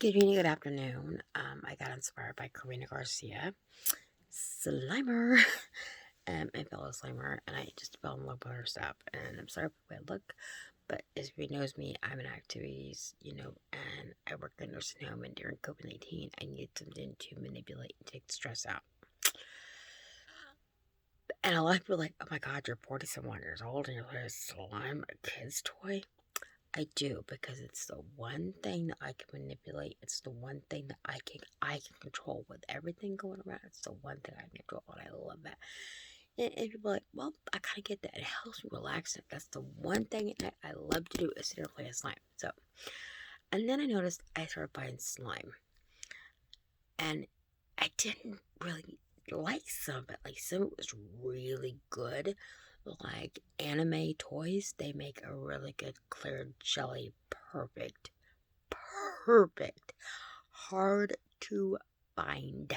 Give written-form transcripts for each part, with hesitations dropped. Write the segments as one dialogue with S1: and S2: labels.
S1: Good evening, good afternoon. I got inspired by Karina Garcia, Slimer, and fellow Slimer, and I just fell in love with her stuff. And I'm sorry for the way I look, but as everybody knows me, I'm an activist, and I work in a nursing home. And during COVID-19, I needed something to manipulate and take the stress out. And a lot of people are like, "Oh my God, you're 40-some years old, and you're like slime a kid's toy." I do, because it's the one thing that I can manipulate. It's the one thing that I can control with everything going around. It's the one thing I can control, and I love that. And people are like, well, I kind of get that. It helps me relax. That's the one thing that I love to do is sit there and play a slime. So, and then I noticed I started buying slime, and I didn't really like some of it. Like some of it was really good. Like Anime Toys, they make a really good clear jelly. Perfect. Perfect. Hard to find.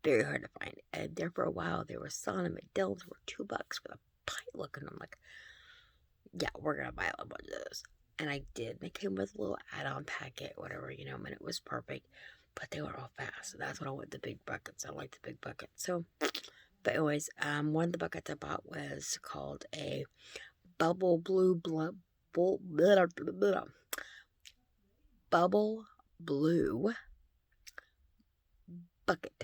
S1: Very hard to find. And there for a while, they were selling them at Dill's for $2 for a pint look. And I'm like, yeah, we're going to buy a bunch of those. And I did. They came with a little add-on packet, whatever, and it was perfect. But they were all fast. So that's what I want, the big buckets. I like the big buckets. So, but anyways, one of the buckets I bought was called a Bubble Blue Bubble Blue bucket.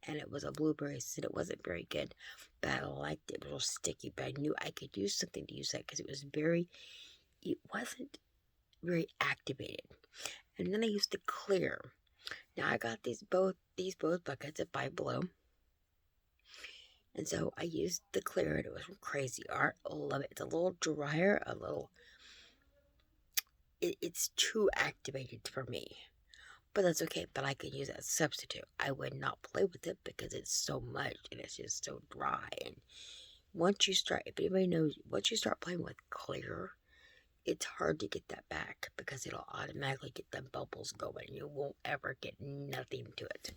S1: And it was a blueberry scent. It wasn't very good, but I liked it. It was a little sticky, but I knew I could use something to use that because it wasn't very activated. And then I used the clear. Now I got these both buckets at Five Below. And so I used the clear, and it was crazy art. I love it. It's a little drier, it's too activated for me. But that's okay, but I can use that as a substitute. I would not play with it because it's so much and it's just so dry. And if anybody knows, once you start playing with clear, it's hard to get that back because it'll automatically get them bubbles going. You won't ever get nothing to it.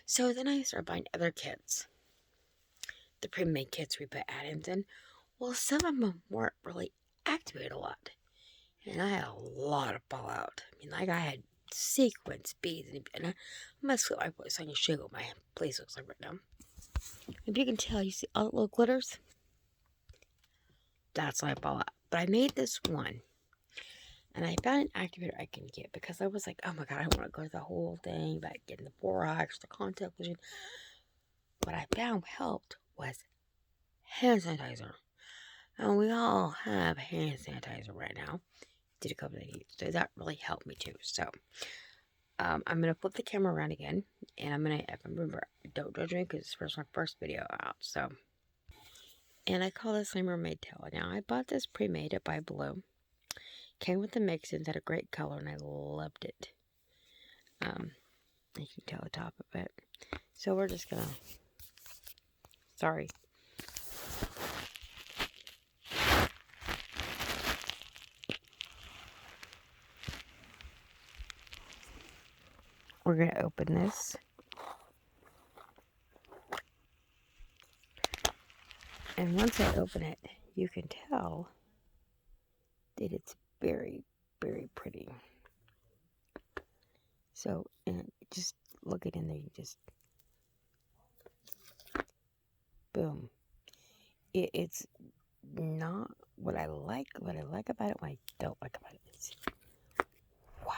S1: So then I started buying other kits. The pre-made kits we put add-ins in. Well, some of them weren't really activated a lot. And I had a lot of fallout. I mean, like I had sequence beads, and I'm gonna slip my voice on you, show what my place looks like right now. If you can tell, you see all the little glitters? That's my fallout. But I made this one, and I found an activator I can get because I was like, oh my God, I don't want to go to the whole thing about getting the borax, the contact vision. What I found helped was hand sanitizer. And we all have hand sanitizer right now. Did a couple of these, so that really helped me too. So I'm gonna flip the camera around again, and if I remember, don't judge me because it's my first video out. So, and I call this a mermaid tail. Now I bought this pre-made at Five Below. Came with the mix-ins, had a great color, and I loved it. You can tell the top of it. So we're just gonna. Sorry. We're gonna open this. And once I open it, you can tell that it's very, very pretty. So, and just look it in there, you just, boom. It's not what I like. What I like about it, what I don't like about it is, wow.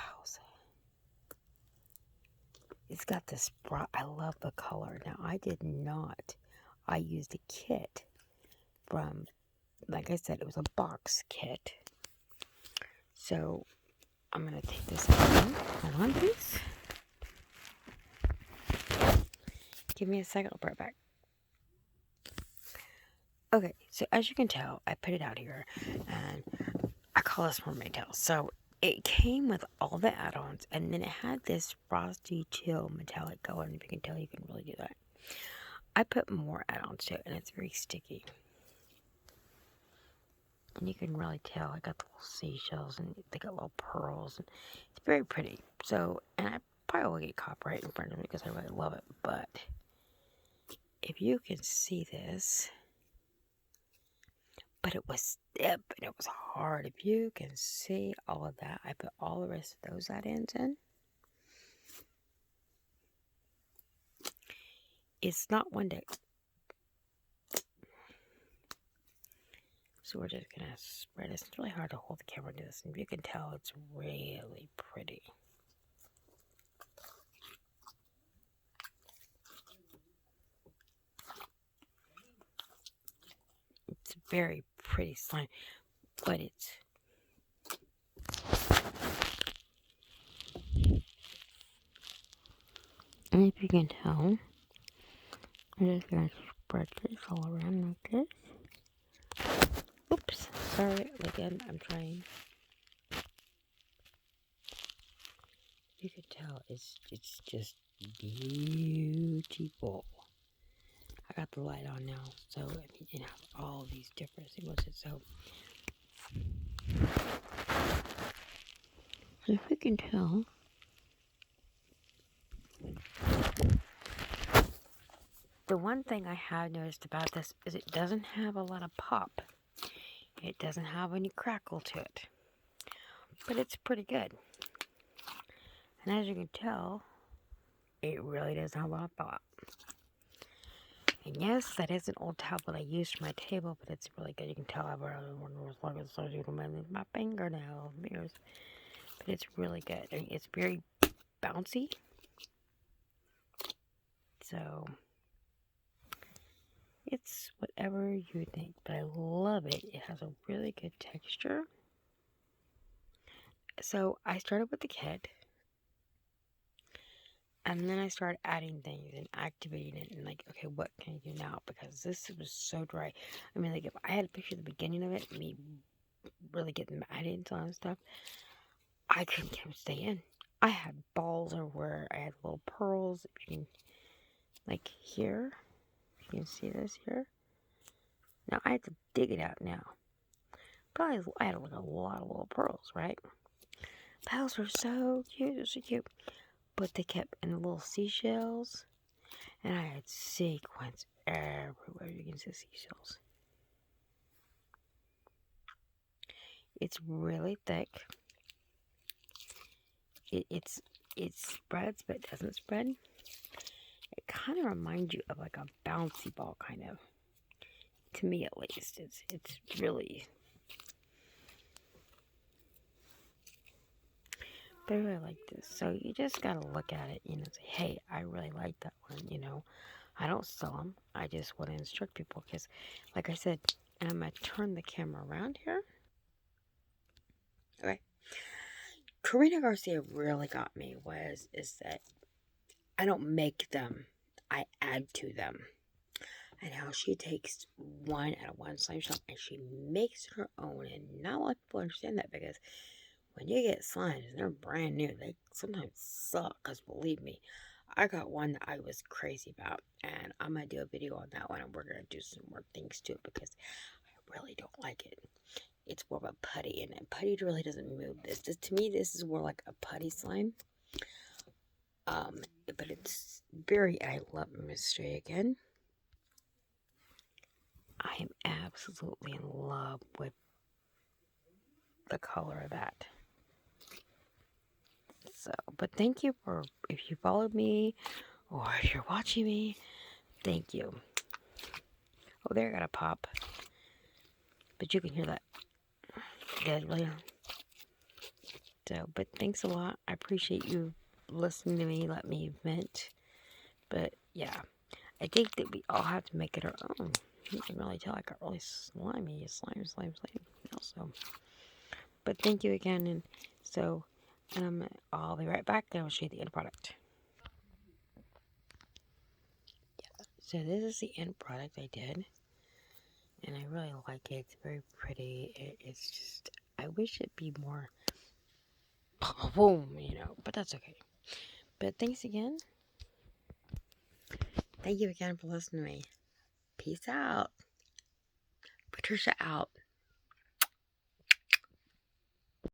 S1: It's got this bright, I love the color. Now, I used a kit from, like I said, it was a box kit. So, I'm going to take this out. Hold on, please. Give me a second, I'll be right back. Okay, so as you can tell, I put it out here, and I call this mermaid tail. So, it came with all the add-ons, and then it had this frosty chill metallic color, and if you can tell, you can really do that. I put more add-ons to it, and it's very sticky. And you can really tell, I got the little seashells, and they got little pearls, and it's very pretty. So, and I probably will get copyright in front of me because I really love it, but if you can see this, but it was stiff and it was hard. If you can see all of that, I put all the rest of those ends in. It's not one day. So we're just going to spread it. It's really hard to hold the camera and do this. And you can tell it's really pretty. It's very pretty slime, but it's... And if you can tell, I'm just going to spread this all around like this. Oops, sorry, again, I'm trying. You can tell it's just beautiful. I got the light on now, so I mean, you have all these different sequences. So if you can tell, the one thing I have noticed about this is it doesn't have a lot of pop. It doesn't have any crackle to it, but it's pretty good. And as you can tell, it really doesn't have a lot of pop. And yes, that is an old tablet I used for my table, but it's really good. You can tell I've already worn as long as you can manage my fingernails. But it's really good. I mean, it's very bouncy. So it's whatever you think, but I love it. It has a really good texture. So I started with the kit, and then I started adding things and activating it, and like, okay, what can I do now? Because this was so dry. I mean, like, if I had a picture at the beginning of it, me really getting mad into all this stuff, I couldn't stay in. I had balls everywhere. I had little pearls. If you can, like here, if you can see this here. Now I have to dig it out now. Probably I had like a lot of little pearls, right? Pearls were so cute, so cute. But they kept in the little seashells, and I had sequins everywhere. You can see seashells. It's really thick. It spreads, but it doesn't spread. It kind of reminds you of like a bouncy ball, kind of. To me, at least, it's really. But I really like this. So you just gotta look at it, you know, say, hey, I really like that one, you know. I don't sell them. I just want to instruct people because, like I said, and I'm going to turn the camera around here. Okay. Karina Garcia really got me is that I don't make them. I add to them. And how she takes one out of one slime shop and she makes it her own. And not a lot of people understand that because when you get slimes and they're brand new, they sometimes suck. Because believe me, I got one that I was crazy about. And I'm going to do a video on that one. And we're going to do some more things to it because I really don't like it. It's more of a putty. And putty really doesn't move this. To me, this is more like a putty slime. But it's very, I love Mystery again. I am absolutely in love with the color of that. So, but thank you for, if you followed me or if you're watching me, thank you. Oh, there, I got a pop. But you can hear that. Good, really. So, but thanks a lot. I appreciate you listening to me, let me vent. But yeah, I think that we all have to make it our own. You can really tell I got really slimy, slime. Also, but thank you again, and so I'll be right back. Then I'll show you the end product. Yeah, so this is the end product I did, and I really like it. It's very pretty. It's just I wish it'd be more boom, you know, but that's okay. But thanks again. Thank you again for listening to me. Peace out. Patricia out.